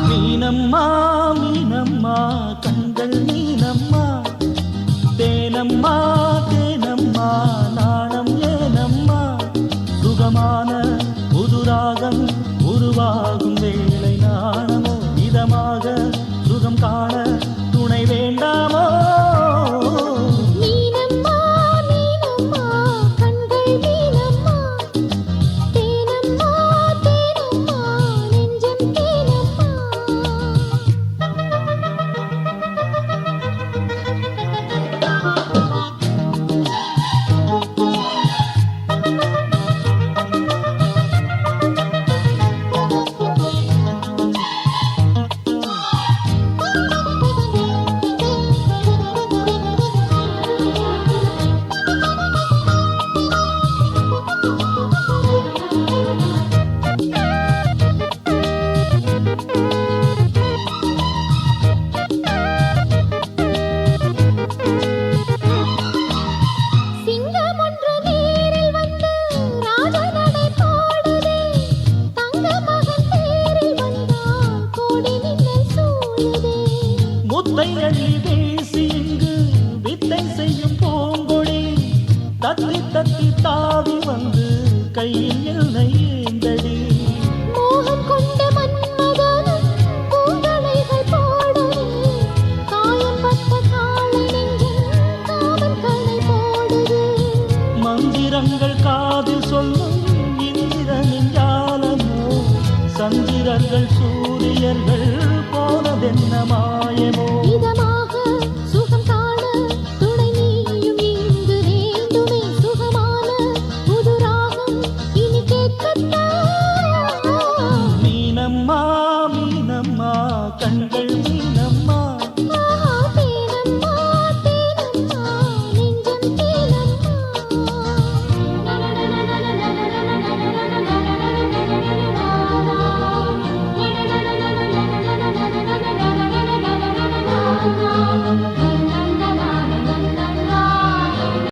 மீனம்மா மீனம்மா கண்கள் மீனம்மா தேனம்மா தேனம்மா நாணம் ஏனம்மா சுகமான புதுராகம் உருவாகும் வேளை நாணமோ இதமாக சுகம் காண துணை வேண்டாமோ மீனம்மா மீனம்மா கண்கள் மீனம்மா தேனம்மா தேனம்மா நெஞ்சம் தேனம்மா சிங்கம் ஒன்று நேரில் வந்து ராஜநடை பாடுதே தங்க மகன் தேரில் வந்தால் கோடி மின்னல் சூழுதே முத்தை அள்ளி வீசி இங்கு வித்தை செய்யும் பூங்கொடி தத்தி தத்தி தாவி வந்து கையில் என்னை ஏந்தடி மோகம் கொண்ட மன்மதனும் பூங்களைகள் போடவே காயம்பட்ட காளை நெஞ்சில் காமன் களை போடுதே மந்திரங்கள் காதில் சொல்லும் இந்திரனின் ஜாலமோ சந்திரர்கள் சூரியர்கள் போனதென்ன மாயமோ இதம்